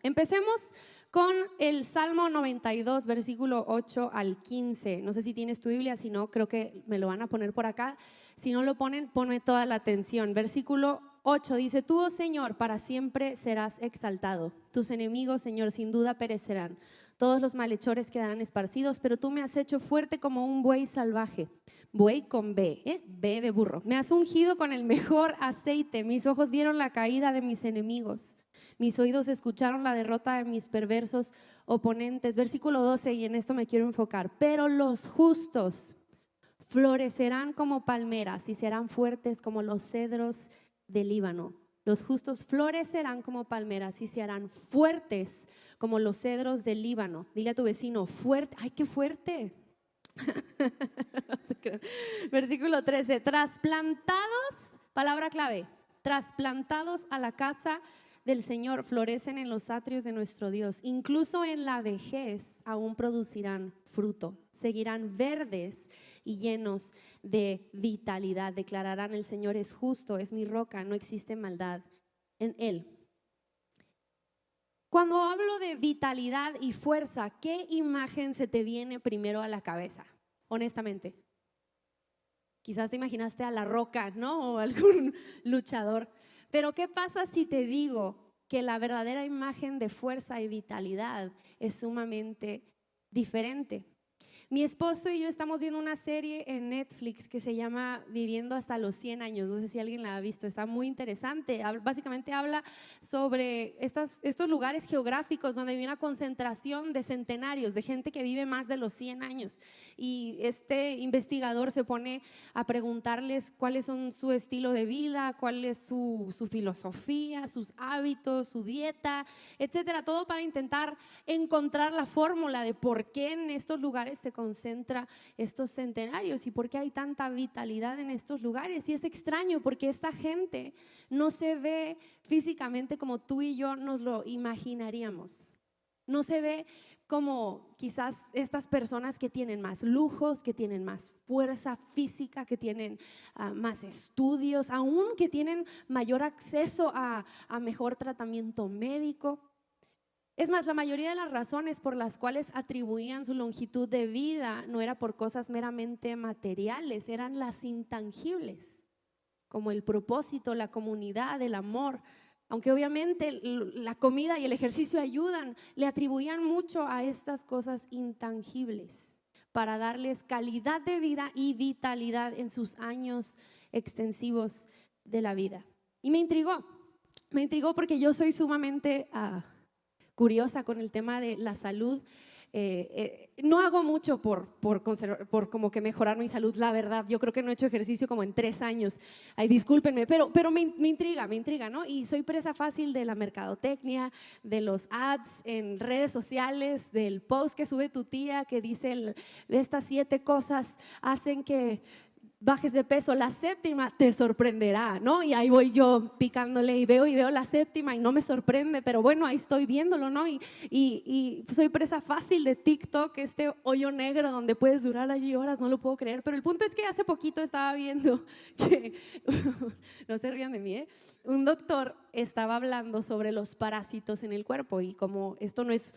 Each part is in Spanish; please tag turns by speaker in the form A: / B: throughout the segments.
A: Empecemos con el Salmo 92, versículo 8 al 15. No sé si tienes tu Biblia, si no, creo que me lo van a poner por acá. Si no lo ponen, ponme toda la atención. Versículo 8 dice: Tú, oh Señor, para siempre serás exaltado. Tus enemigos, Señor, sin duda perecerán. Todos los malhechores quedarán esparcidos, pero tú me has hecho fuerte como un buey salvaje. Buey con B, B de burro. Me has ungido con el mejor aceite. Mis ojos vieron la caída de mis enemigos. Mis oídos escucharon la derrota de mis perversos oponentes. Versículo 12, y en esto me quiero enfocar. Pero los justos florecerán como palmeras y serán fuertes como los cedros del Líbano. Los justos florecerán como palmeras y se harán fuertes como los cedros del Líbano. Dile a tu vecino, fuerte. ¡Ay, qué fuerte! Versículo 13, trasplantados, palabra clave, trasplantados a la casa del Señor, florecen en los atrios de nuestro Dios. Incluso en la vejez aún producirán fruto, seguirán verdes y llenos de vitalidad. Declararán: el Señor es justo, es mi roca, no existe maldad en Él. Cuando hablo de vitalidad y fuerza, ¿qué imagen se te viene primero a la cabeza? Honestamente, quizás te imaginaste a La Roca, ¿no? O algún luchador. Pero ¿qué pasa si te digo que la verdadera imagen de fuerza y vitalidad es sumamente diferente? Mi esposo y yo estamos viendo una serie en Netflix que se llama Viviendo hasta los 100 años. No sé si alguien la ha visto, está muy interesante. Básicamente habla sobre estos lugares geográficos donde hay una concentración de centenarios, de gente que vive más de los 100 años. Y este investigador se pone a preguntarles cuáles son su estilo de vida, cuál es su filosofía, sus hábitos, su dieta, etcétera. Todo para intentar encontrar la fórmula de por qué en estos lugares se concentra estos centenarios y por qué hay tanta vitalidad en estos lugares. Y es extraño porque esta gente no se ve físicamente como tú y yo nos lo imaginaríamos. No se ve como quizás estas personas que tienen más lujos, que tienen más fuerza física, que tienen más estudios, aún que tienen mayor acceso a mejor tratamiento médico. Es más, la mayoría de las razones por las cuales atribuían su longitud de vida no era por cosas meramente materiales, eran las intangibles, como el propósito, la comunidad, el amor. Aunque obviamente la comida y el ejercicio ayudan, le atribuían mucho a estas cosas intangibles para darles calidad de vida y vitalidad en sus años extensivos de la vida. Y me intrigó porque yo soy sumamente curiosa con el tema de la salud. No hago mucho por como que mejorar mi salud, la verdad. Yo creo que no he hecho ejercicio como en 3 años. Ay, discúlpenme, pero me intriga, ¿no? Y soy presa fácil de la mercadotecnia, de los ads en redes sociales, del post que sube tu tía que dice estas 7 cosas hacen que bajes de peso, la 7ª te sorprenderá, ¿no? Y ahí voy yo picándole y veo la 7ª y no me sorprende, pero bueno, ahí estoy viéndolo, ¿no? Y soy presa fácil de TikTok, este hoyo negro donde puedes durar allí horas, no lo puedo creer. Pero el punto es que hace poquito estaba viendo que, no se rían de mí, un doctor estaba hablando sobre los parásitos en el cuerpo y como esto no es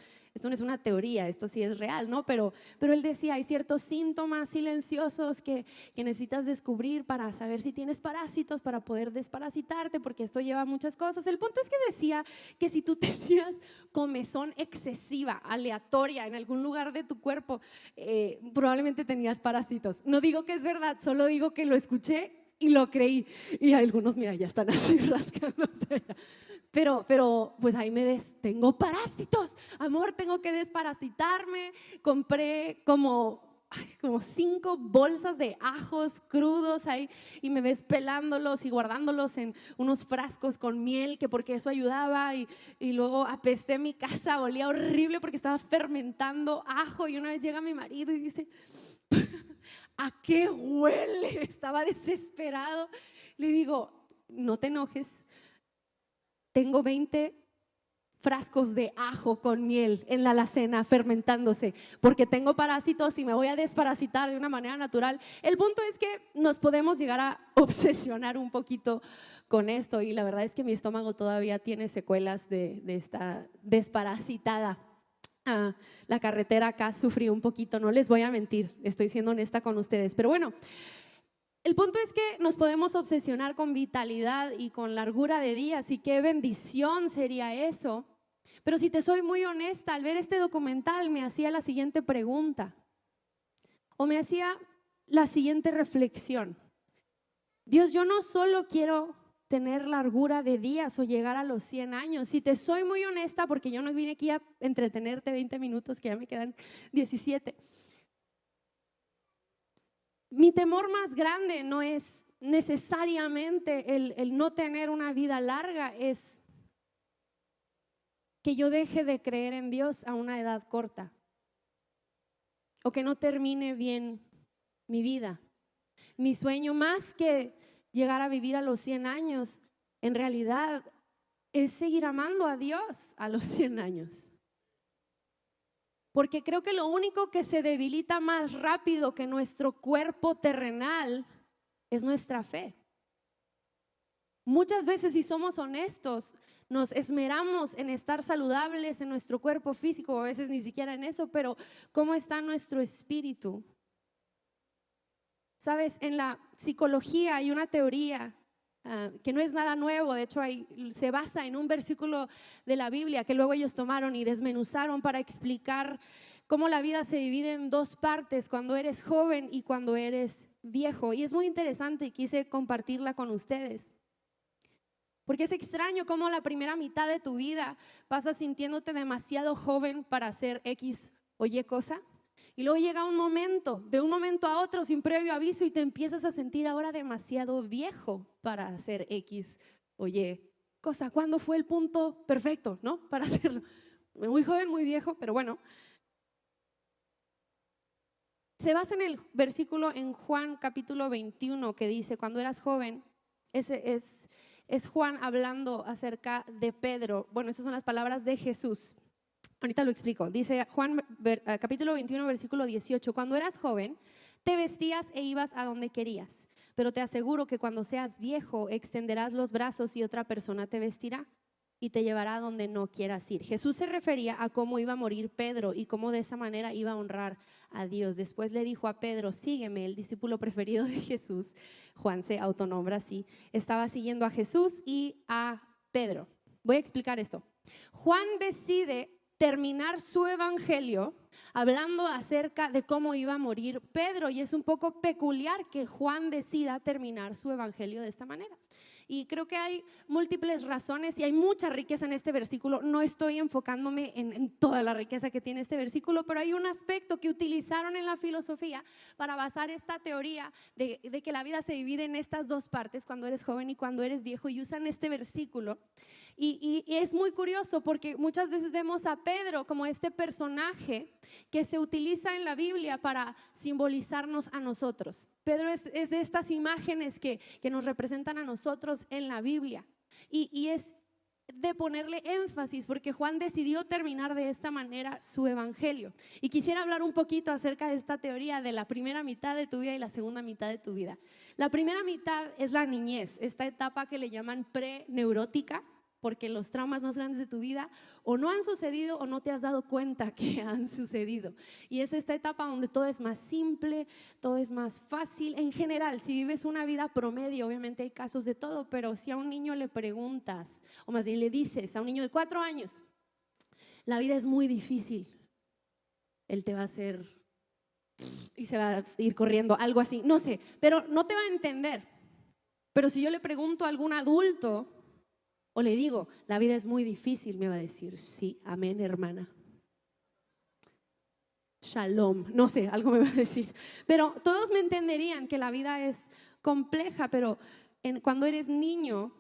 A: una teoría, esto sí es real, ¿no? Pero él decía, hay ciertos síntomas silenciosos que necesitas descubrir para saber si tienes parásitos, para poder desparasitarte, porque esto lleva a muchas cosas. El punto es que decía que si tú tenías comezón excesiva, aleatoria en algún lugar de tu cuerpo, probablemente tenías parásitos. No digo que es verdad, solo digo que lo escuché y lo creí. Y algunos, mira, ya están así rascándose. Pero pues ahí me ves, tengo parásitos, amor, tengo que desparasitarme. Compré como 5 bolsas de ajos crudos ahí y me ves pelándolos y guardándolos en unos frascos con miel, que porque eso ayudaba. Y luego apesté mi casa, olía horrible porque estaba fermentando ajo. Y una vez llega mi marido y dice: ¿a qué huele? Estaba desesperado. Le digo: no te enojes, tengo 20 frascos de ajo con miel en la alacena fermentándose porque tengo parásitos y me voy a desparasitar de una manera natural. El punto es que nos podemos llegar a obsesionar un poquito con esto y la verdad es que mi estómago todavía tiene secuelas de esta desparasitada. La carretera acá sufrí un poquito, no les voy a mentir, estoy siendo honesta con ustedes, pero bueno. El punto es que nos podemos obsesionar con vitalidad y con largura de días y qué bendición sería eso. Pero si te soy muy honesta, al ver este documental me hacía la siguiente pregunta o me hacía la siguiente reflexión. Dios, yo no solo quiero tener largura de días o llegar a los 100 años. Si te soy muy honesta, porque yo no vine aquí a entretenerte 20 minutos, que ya me quedan 17. Mi temor más grande no es necesariamente el no tener una vida larga, es que yo deje de creer en Dios a una edad corta o que no termine bien mi vida. Mi sueño, más que llegar a vivir a los 100 años, en realidad es seguir amando a Dios a los 100 años. Porque creo que lo único que se debilita más rápido que nuestro cuerpo terrenal es nuestra fe. Muchas veces, si somos honestos, nos esmeramos en estar saludables en nuestro cuerpo físico, a veces ni siquiera en eso, pero ¿cómo está nuestro espíritu? Sabes, en la psicología hay una teoría que no es nada nuevo, de hecho se basa en un versículo de la Biblia que luego ellos tomaron y desmenuzaron para explicar cómo la vida se divide en dos partes, cuando eres joven y cuando eres viejo. Y es muy interesante y quise compartirla con ustedes. Porque es extraño cómo la primera mitad de tu vida pasas sintiéndote demasiado joven para hacer X o Y cosa. Y luego llega un momento, de un momento a otro, sin previo aviso, y te empiezas a sentir ahora demasiado viejo para hacer X o Y cosa. ¿Cuándo fue el punto perfecto, no? Para hacerlo. Muy joven, muy viejo, pero bueno. Se basa en el versículo en Juan capítulo 21 que dice, cuando eras joven, ese es Juan hablando acerca de Pedro. Bueno, esas son las palabras de Jesús. Ahorita lo explico. Dice Juan capítulo 21 versículo 18, cuando eras joven te vestías e ibas a donde querías, pero te aseguro que cuando seas viejo extenderás los brazos y otra persona te vestirá y te llevará a donde no quieras ir. Jesús se refería a cómo iba a morir Pedro y cómo de esa manera iba a honrar a Dios. Después le dijo a Pedro, sígueme. El discípulo preferido de Jesús, Juan se autonombra así, estaba siguiendo a Jesús y a Pedro. Voy a explicar esto. Juan decide terminar su evangelio hablando acerca de cómo iba a morir Pedro, y es un poco peculiar que Juan decida terminar su evangelio de esta manera. Y creo que hay múltiples razones y hay mucha riqueza en este versículo. No estoy enfocándome en toda la riqueza que tiene este versículo, pero hay un aspecto que utilizaron en la filosofía para basar esta teoría de que la vida se divide en estas dos partes, cuando eres joven y cuando eres viejo, y usan este versículo. Y es muy curioso porque muchas veces vemos a Pedro como este personaje que se utiliza en la Biblia para simbolizarnos a nosotros. Pedro es de estas imágenes que nos representan a nosotros en la Biblia, y es de ponerle énfasis porque Juan decidió terminar de esta manera su evangelio. Y quisiera hablar un poquito acerca de esta teoría de la primera mitad de tu vida y la segunda mitad de tu vida. La primera mitad es la niñez, esta etapa que le llaman pre-neurótica, porque los traumas más grandes de tu vida o no han sucedido o no te has dado cuenta que han sucedido. Y es esta etapa donde todo es más simple, todo es más fácil. En general, si vives una vida promedio, obviamente hay casos de todo, pero si a un niño le preguntas, o más bien le dices a un niño de 4 años, la vida es muy difícil, él te va a hacer y se va a ir corriendo, algo así, no sé, pero no te va a entender. Pero si yo le pregunto a algún adulto o le digo, la vida es muy difícil, me va a decir, sí, amén, hermana. Shalom, no sé, algo me va a decir. Pero todos me entenderían que la vida es compleja, pero cuando eres niño,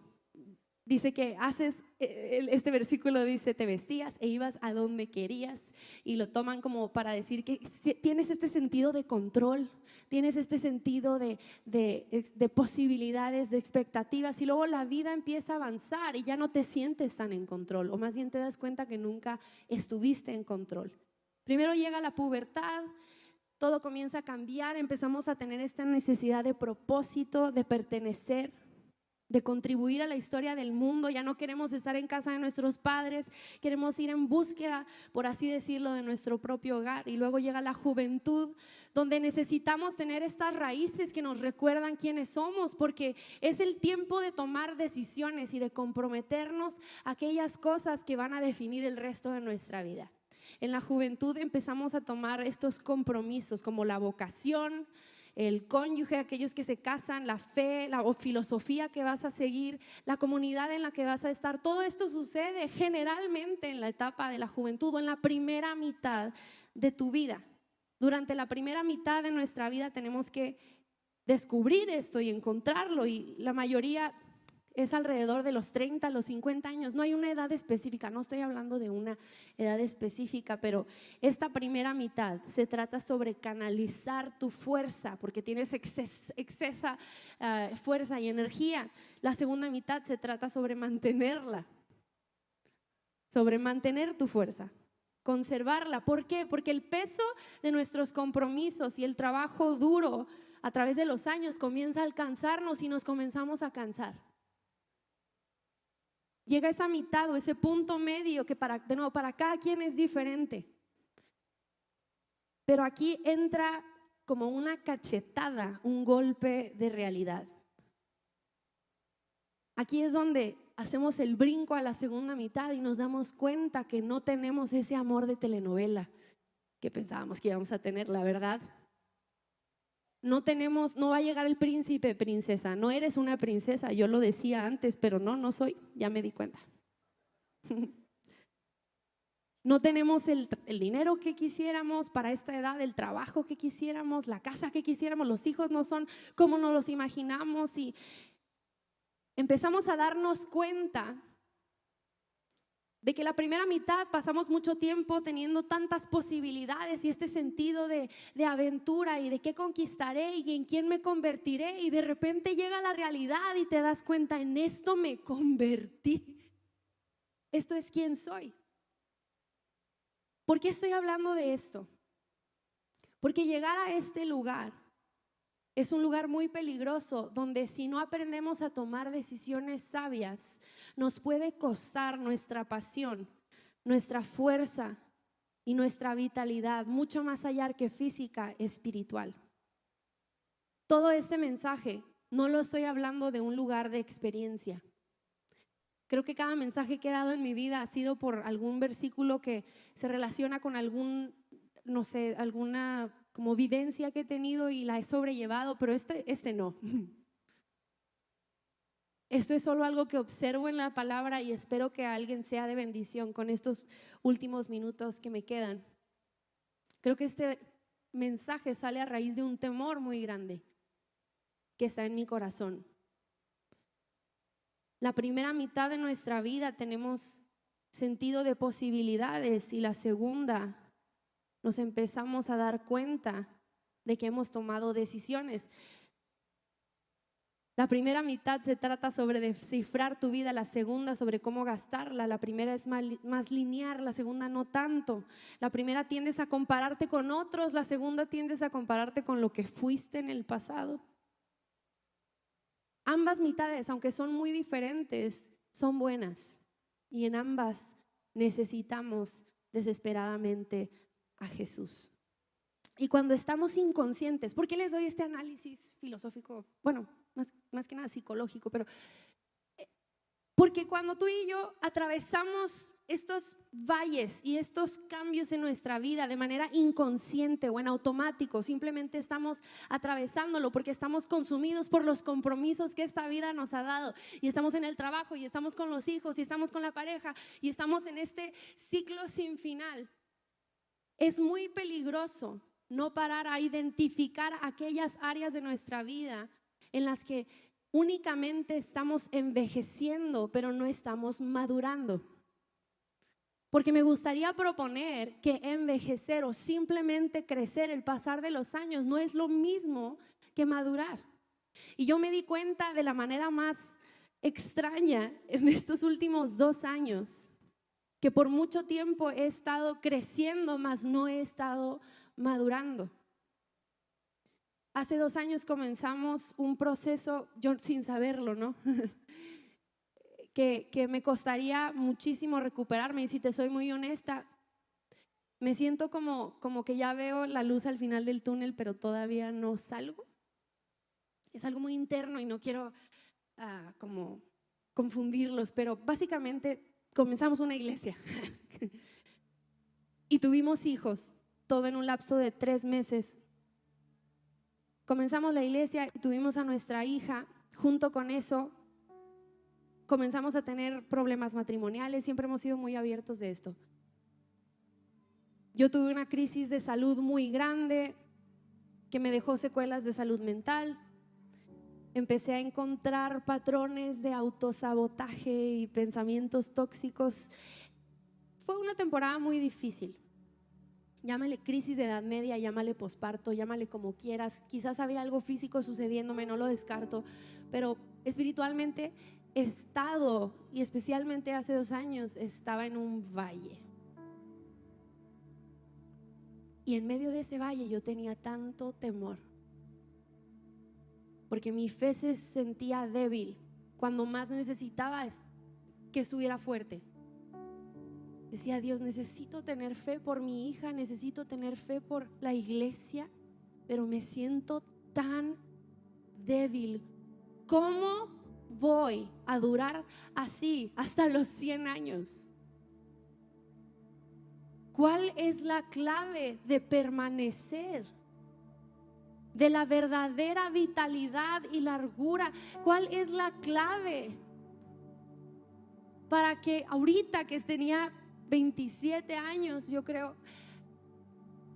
A: dice que haces este versículo dice, te vestías e ibas a donde querías, y lo toman como para decir que tienes este sentido de control, tienes este sentido de posibilidades, de expectativas, y luego la vida empieza a avanzar y ya no te sientes tan en control, o más bien te das cuenta que nunca estuviste en control. Primero llega la pubertad, todo comienza a cambiar, empezamos a tener esta necesidad de propósito, de pertenecer, de contribuir a la historia del mundo. Ya no queremos estar en casa de nuestros padres, queremos ir en búsqueda, por así decirlo, de nuestro propio hogar. Y luego llega la juventud, donde necesitamos tener estas raíces que nos recuerdan quiénes somos, porque es el tiempo de tomar decisiones y de comprometernos a aquellas cosas que van a definir el resto de nuestra vida. En la juventud empezamos a tomar estos compromisos como la vocación, el cónyuge, aquellos que se casan, la fe, o filosofía que vas a seguir, la comunidad en la que vas a estar. Todo esto sucede generalmente en la etapa de la juventud o en la primera mitad de tu vida. Durante la primera mitad de nuestra vida tenemos que descubrir esto y encontrarlo, y la mayoría es alrededor de los 30, los 50 años. No hay una edad específica, no estoy hablando de una edad específica, pero esta primera mitad se trata sobre canalizar tu fuerza, porque tienes excesa fuerza y energía. La segunda mitad se trata sobre mantenerla, sobre mantener tu fuerza, conservarla. ¿Por qué? Porque el peso de nuestros compromisos y el trabajo duro a través de los años comienza a alcanzarnos y nos comenzamos a cansar. Llega esa mitad o ese punto medio que para cada quien es diferente. Pero aquí entra como una cachetada, un golpe de realidad. Aquí es donde hacemos el brinco a la segunda mitad y nos damos cuenta que no tenemos ese amor de telenovela que pensábamos que íbamos a tener, la verdad. No va a llegar el príncipe, princesa, no eres una princesa. Yo lo decía antes, pero no soy, ya me di cuenta. No tenemos el dinero que quisiéramos para esta edad, el trabajo que quisiéramos, la casa que quisiéramos, los hijos no son como nos los imaginamos, y empezamos a darnos cuenta de que la primera mitad pasamos mucho tiempo teniendo tantas posibilidades y este sentido de aventura y de qué conquistaré y en quién me convertiré, y de repente llega la realidad y te das cuenta, en esto me convertí, esto es quién soy. ¿Por qué estoy hablando de esto? Porque llegar a este lugar es un lugar muy peligroso, donde si no aprendemos a tomar decisiones sabias, nos puede costar nuestra pasión, nuestra fuerza y nuestra vitalidad, mucho más allá que física, espiritual. Todo este mensaje no lo estoy hablando de un lugar de experiencia. Creo que cada mensaje que he dado en mi vida ha sido por algún versículo que se relaciona con alguna como vivencia que he tenido y la he sobrellevado, pero este no. Esto es solo algo que observo en la palabra y espero que a alguien sea de bendición con estos últimos minutos que me quedan. Creo que este mensaje sale a raíz de un temor muy grande que está en mi corazón. La primera mitad de nuestra vida tenemos sentido de posibilidades, y la segunda nos empezamos a dar cuenta de que hemos tomado decisiones. La primera mitad se trata sobre descifrar tu vida, la segunda sobre cómo gastarla. La primera es más lineal, la segunda no tanto. La primera tiendes a compararte con otros, la segunda tiendes a compararte con lo que fuiste en el pasado. Ambas mitades, aunque son muy diferentes, son buenas, y en ambas necesitamos desesperadamente a Jesús. Y cuando estamos inconscientes, ¿por qué les doy este análisis filosófico? Bueno, más que nada psicológico, pero porque cuando tú y yo atravesamos estos valles y estos cambios en nuestra vida de manera inconsciente o en automático, simplemente estamos atravesándolo porque estamos consumidos por los compromisos que esta vida nos ha dado, y estamos en el trabajo, y estamos con los hijos, y estamos con la pareja, y estamos en este ciclo sin final. Es muy peligroso no parar a identificar aquellas áreas de nuestra vida en las que únicamente estamos envejeciendo, pero no estamos madurando. Porque me gustaría proponer que envejecer o simplemente crecer, el pasar de los años, no es lo mismo que madurar. Y yo me di cuenta de la manera más extraña en estos últimos 2 años, que por mucho tiempo he estado creciendo, mas no he estado madurando. Hace 2 años comenzamos un proceso, yo sin saberlo, ¿no? que me costaría muchísimo recuperarme. Y si te soy muy honesta, me siento como que ya veo la luz al final del túnel, pero todavía no salgo. Es algo muy interno y no quiero como confundirlos, pero básicamente comenzamos una iglesia y tuvimos hijos, todo en un lapso de 3 meses. Comenzamos la iglesia y tuvimos a nuestra hija. Junto con eso comenzamos a tener problemas matrimoniales. Siempre hemos sido muy abiertos de esto. Yo tuve una crisis de salud muy grande que me dejó secuelas de salud mental. Empecé a encontrar patrones de autosabotaje y pensamientos tóxicos. Fue una temporada muy difícil. Llámale crisis de edad media, llámale posparto, llámale como quieras. Quizás había algo físico sucediéndome, no lo descarto, pero espiritualmente he estado, y especialmente hace 2 años, estaba en un valle. Y en medio de ese valle yo tenía tanto temor, porque mi fe se sentía débil cuando más necesitaba que estuviera fuerte. Decía, Dios, necesito tener fe por mi hija, necesito tener fe por la iglesia, pero me siento tan débil. ¿Cómo voy a durar así hasta los 100 años? ¿Cuál es la clave de permanecer? De la verdadera vitalidad y largura. ¿Cuál es la clave para que ahorita que tenía 27 años, yo creo,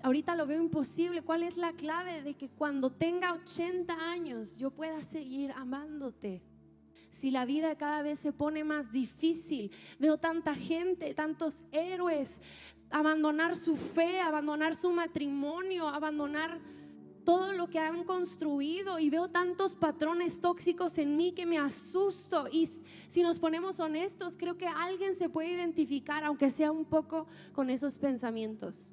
A: ahorita lo veo imposible? ¿Cuál es la clave de que cuando tenga 80 años yo pueda seguir amándote? Si la vida cada vez se pone más difícil, veo tanta gente, tantos héroes abandonar su fe, abandonar su matrimonio, abandonar todo lo que han construido, y veo tantos patrones tóxicos en mí que me asusto. Y si nos ponemos honestos, creo que alguien se puede identificar, aunque sea un poco, con esos pensamientos.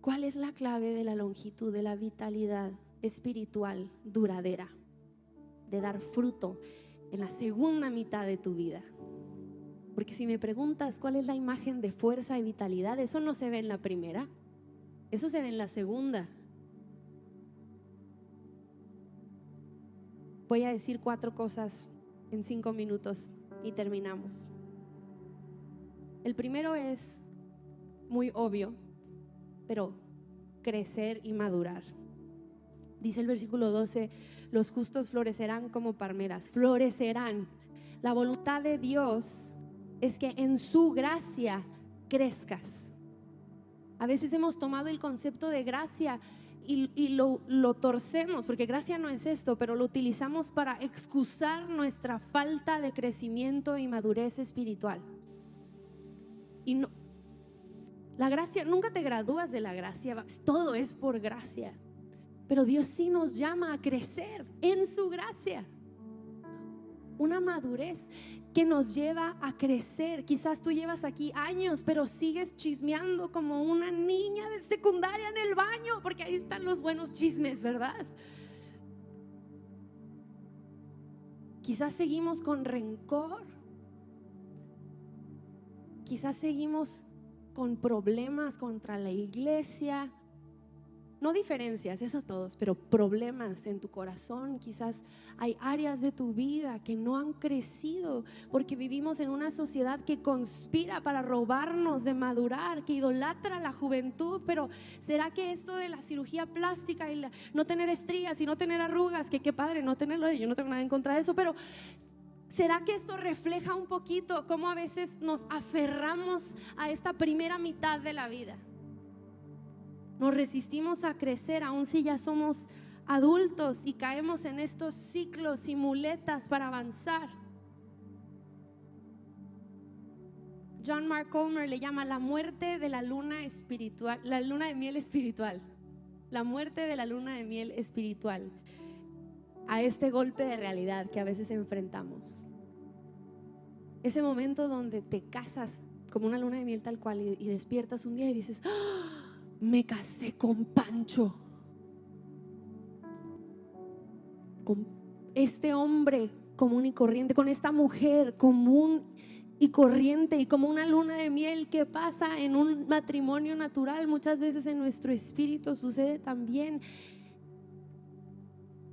A: ¿Cuál es la clave de la longitud, de la vitalidad espiritual duradera, de dar fruto en la segunda mitad de tu vida? Porque si me preguntas cuál es la imagen de fuerza y vitalidad, eso no se ve en la primera, eso se ve en la segunda. Voy a decir 4 cosas en 5 minutos y terminamos. El primero es muy obvio, pero crecer y madurar. Dice el versículo 12, los justos florecerán como palmeras. Florecerán. La voluntad de Dios es que en su gracia crezcas. A veces hemos tomado el concepto de gracia y lo torcemos, porque gracia no es esto, pero lo utilizamos para excusar nuestra falta de crecimiento y madurez espiritual. Y no, la gracia, nunca te gradúas de la gracia, todo es por gracia, pero Dios sí nos llama a crecer en su gracia. Una madurez que nos lleva a crecer. Quizás tú llevas aquí años, pero sigues chismeando como una niña de secundaria en el baño, porque ahí están los buenos chismes, ¿verdad? Quizás seguimos con rencor. Quizás seguimos con problemas contra la iglesia. No diferencias, eso todos, pero problemas en tu corazón. Quizás hay áreas de tu vida que no han crecido porque vivimos en una sociedad que conspira para robarnos de madurar, que idolatra la juventud. Pero ¿será que esto de la cirugía plástica y no tener estrías y no tener arrugas, que qué padre no tenerlo, yo no tengo nada en contra de eso, pero ¿será que esto refleja un poquito cómo a veces nos aferramos a esta primera mitad de la vida? Nos resistimos a crecer, aun si ya somos adultos, y caemos en estos ciclos y muletas para avanzar. John Mark Comer le llama la muerte de la luna espiritual, la luna de miel espiritual. La muerte de la luna de miel espiritual, a este golpe de realidad que a veces enfrentamos. Ese momento donde te casas como una luna de miel tal cual y despiertas un día y dices: ¡Ah! Me casé con Pancho, con este hombre común y corriente, con esta mujer común y corriente, y como una luna de miel que pasa en un matrimonio natural, muchas veces en nuestro espíritu sucede también.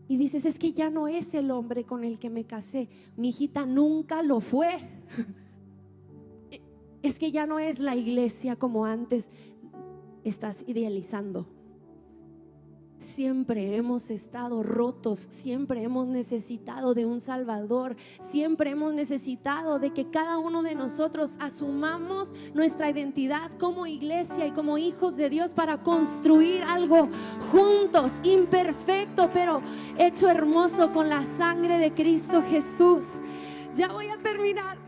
A: Y dices: es que ya no es el hombre con el que me casé. Mi hijita, nunca lo fue. Es que ya no es la iglesia como antes. Estás idealizando. Siempre hemos estado rotos, siempre hemos necesitado de un Salvador, siempre hemos necesitado de que cada uno de nosotros asumamos nuestra identidad como iglesia y como hijos de Dios para construir algo juntos, imperfecto, pero hecho hermoso con la sangre de Cristo Jesús. Ya voy a terminar.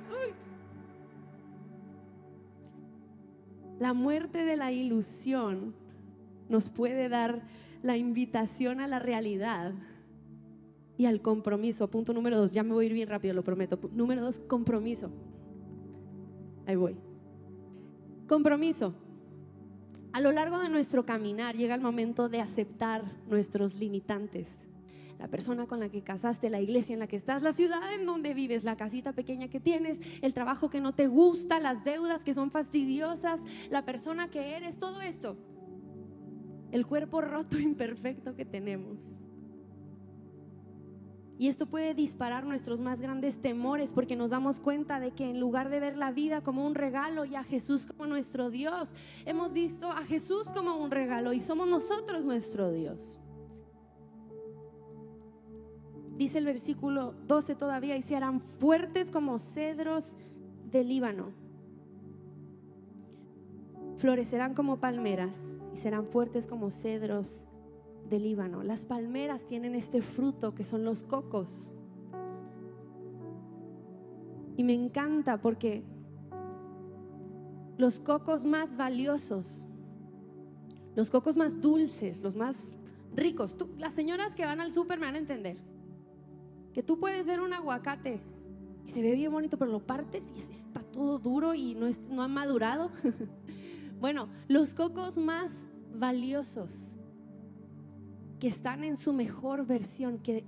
A: La muerte de la ilusión nos puede dar la invitación a la realidad y al compromiso. Punto número 2, ya me voy a ir bien rápido, lo prometo. Número 2, compromiso. Ahí voy. Compromiso. A lo largo de nuestro caminar llega el momento de aceptar nuestros limitantes. La persona con la que casaste, la iglesia en la que estás, la ciudad en donde vives, la casita pequeña que tienes, el trabajo que no te gusta, las deudas que son fastidiosas, la persona que eres, todo esto. El cuerpo roto, imperfecto que tenemos. Y esto puede disparar nuestros más grandes temores, porque nos damos cuenta de que en lugar de ver la vida como un regalo y a Jesús como nuestro Dios, hemos visto a Jesús como un regalo y somos nosotros nuestro Dios. Dice el versículo 12 todavía: y se harán fuertes como cedros del Líbano, florecerán como palmeras y serán fuertes como cedros del Líbano. Las palmeras tienen este fruto que son los cocos, y me encanta porque los cocos más valiosos, los cocos más dulces, los más ricos, las señoras que van al súper me van a entender que tú puedes ver un aguacate y se ve bien bonito, pero lo partes y está todo duro y no ha madurado. Bueno, los cocos más valiosos, que están en su mejor versión, que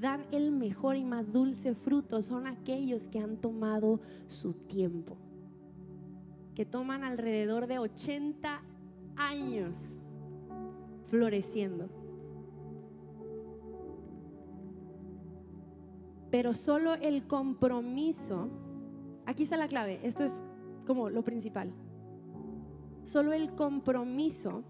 A: dan el mejor y más dulce fruto, son aquellos que han tomado su tiempo, que toman alrededor de 80 años floreciendo. Pero solo el compromiso, aquí está la clave, esto es como lo principal. Solo el compromiso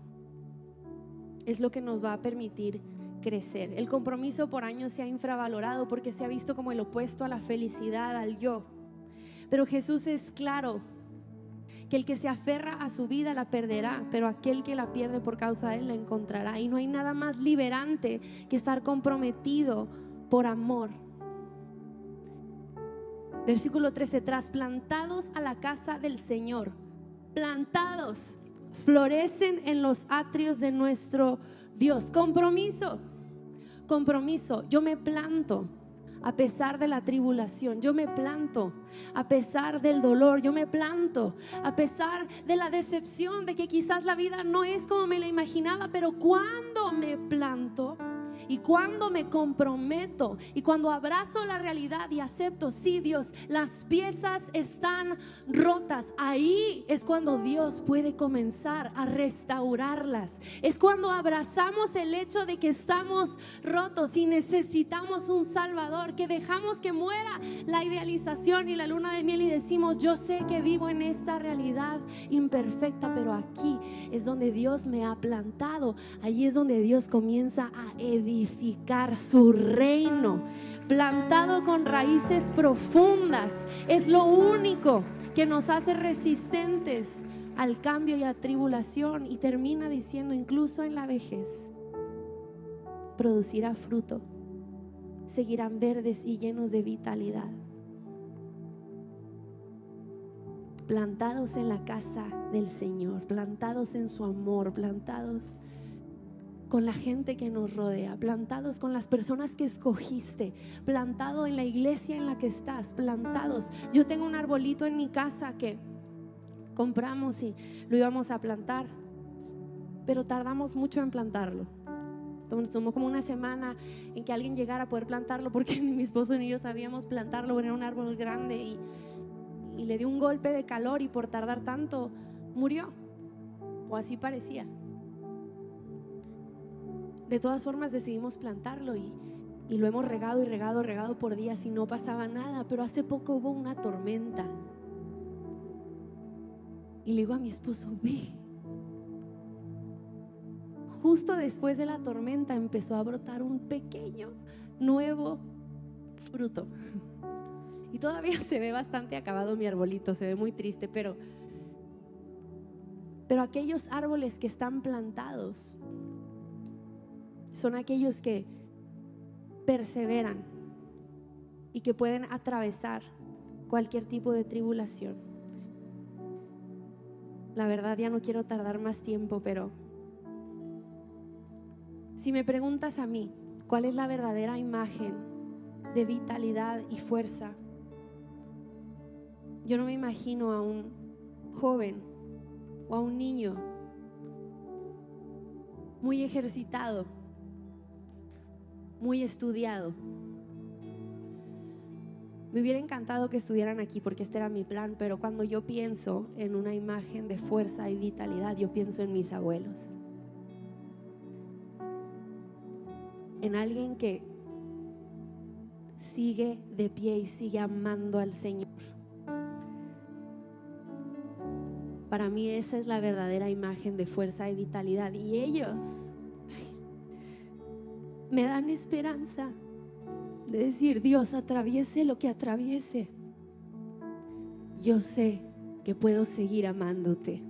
A: es lo que nos va a permitir crecer. El compromiso por años se ha infravalorado porque se ha visto como el opuesto a la felicidad, al yo. Pero Jesús es claro que el que se aferra a su vida la perderá, pero aquel que la pierde por causa de él la encontrará. Y no hay nada más liberante que estar comprometido por amor. Versículo 13: trasplantados a la casa del Señor, plantados, florecen en los atrios de nuestro Dios. Compromiso, compromiso. Yo me planto a pesar de la tribulación, yo me planto a pesar del dolor, yo me planto a pesar de la decepción, de que quizás la vida no es como me la imaginaba, pero cuando me planto y cuando me comprometo y cuando abrazo la realidad y acepto: sí, Dios, las piezas están rotas, ahí es cuando Dios puede comenzar a restaurarlas. Es cuando abrazamos el hecho de que estamos rotos y necesitamos un Salvador, que dejamos que muera la idealización y la luna de miel y decimos: yo sé que vivo en esta realidad imperfecta, pero aquí es donde Dios me ha plantado. Ahí es donde Dios comienza a edificar su reino, plantado con raíces profundas. Es lo único que nos hace resistentes al cambio y a la tribulación, y termina diciendo, incluso en la vejez producirá fruto, seguirán verdes y llenos de vitalidad, plantados en la casa del Señor, plantados en su amor, plantados con la gente que nos rodea, plantados con las personas que escogiste, plantado en la iglesia en la que estás, plantados. Yo tengo un arbolito en mi casa que compramos y lo íbamos a plantar, pero tardamos mucho en plantarlo. Nos tomó como una semana en que alguien llegara a poder plantarlo, porque ni mi esposo ni yo sabíamos plantarlo. Era un árbol grande y le dio un golpe de calor, y por tardar tanto murió, o así parecía. De todas formas decidimos plantarlo y lo hemos regado por días y no pasaba nada. Pero hace poco hubo una tormenta y le digo a mi esposo, ve. Justo después de la tormenta empezó a brotar un pequeño nuevo fruto, y todavía se ve bastante acabado mi arbolito, se ve muy triste, pero aquellos árboles que están plantados son aquellos que perseveran y que pueden atravesar cualquier tipo de tribulación. La verdad, ya no quiero tardar más tiempo, pero si me preguntas a mí, ¿cuál es la verdadera imagen de vitalidad y fuerza? Yo no me imagino a un joven o a un niño muy ejercitado, muy estudiado. Me hubiera encantado que estuvieran aquí porque este era mi plan, pero cuando yo pienso en una imagen de fuerza y vitalidad, yo pienso en mis abuelos, en alguien que sigue de pie y sigue amando al Señor. Para mí esa es la verdadera imagen de fuerza y vitalidad, y ellos me dan esperanza de decir, Dios, atraviese lo que atraviese, yo sé que puedo seguir amándote,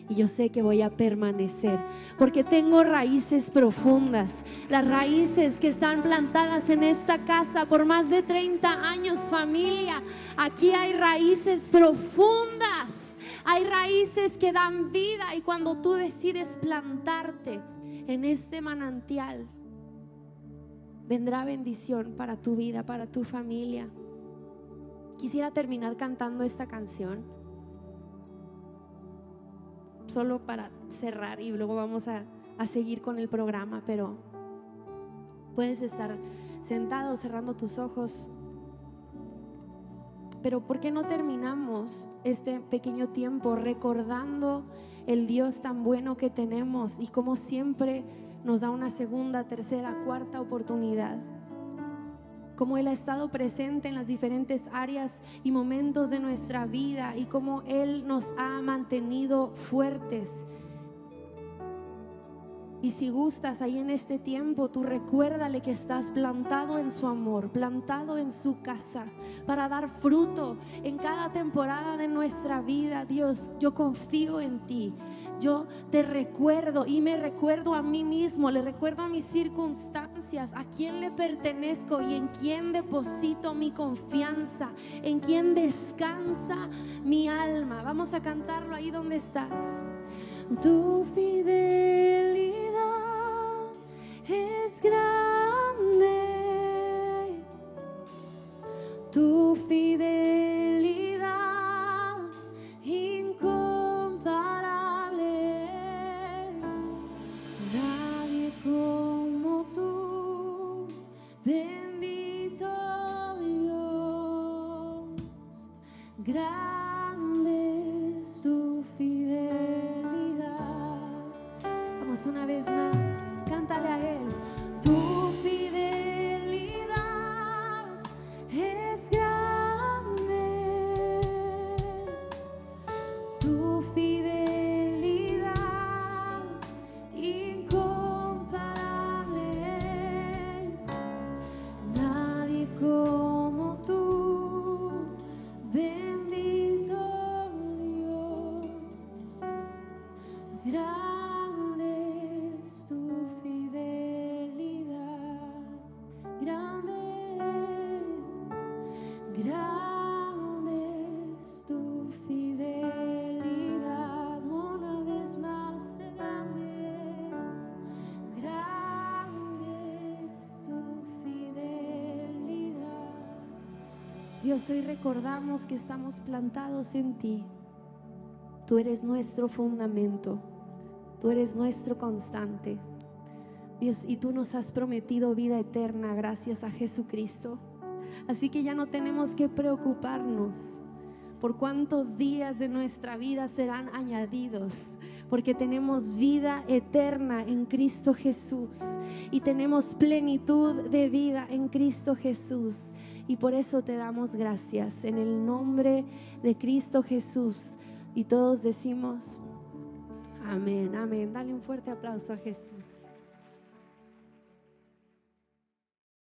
A: y yo sé que voy a permanecer porque tengo raíces profundas, las raíces que están plantadas en esta casa por más de 30 años, familia. Aquí hay raíces profundas, hay raíces que dan vida, y cuando tú decides plantarte en este manantial, vendrá bendición para tu vida, para tu familia. Quisiera terminar cantando esta canción, solo para cerrar, y luego vamos a seguir con el programa. Pero puedes estar sentado cerrando tus ojos. Pero ¿por qué no terminamos este pequeño tiempo recordando el Dios tan bueno que tenemos, y como siempre nos da una segunda, tercera, cuarta oportunidad? Cómo Él ha estado presente en las diferentes áreas y momentos de nuestra vida, y cómo Él nos ha mantenido fuertes. Y si gustas, ahí en este tiempo, tú recuérdale que estás plantado en su amor, plantado en su casa, para dar fruto en cada temporada de nuestra vida. Dios, yo confío en ti. Yo te recuerdo y me recuerdo a mí mismo, le recuerdo a mis circunstancias, a quién le pertenezco y en quién deposito mi confianza, en quién descansa mi alma. Vamos a cantarlo ahí donde estás. Tu fidelidad es grande, tu fidelidad incomparable. Nadie como tú, bendito Dios. Grande es tu fidelidad. Vamos una vez más, cántale a Él. Tu fidelidad es grande, tu fidelidad incomparable. Nadie como tú, bendito Dios. Dios, hoy recordamos que estamos plantados en ti. Tú eres nuestro fundamento, tú eres nuestro constante, Dios, y tú nos has prometido vida eterna gracias a Jesucristo. Así que ya no tenemos que preocuparnos por cuántos días de nuestra vida serán añadidos, porque tenemos vida eterna en Cristo Jesús y tenemos plenitud de vida en Cristo Jesús. Y por eso te damos gracias en el nombre de Cristo Jesús. Y todos decimos amén, amén. Dale un fuerte aplauso a Jesús.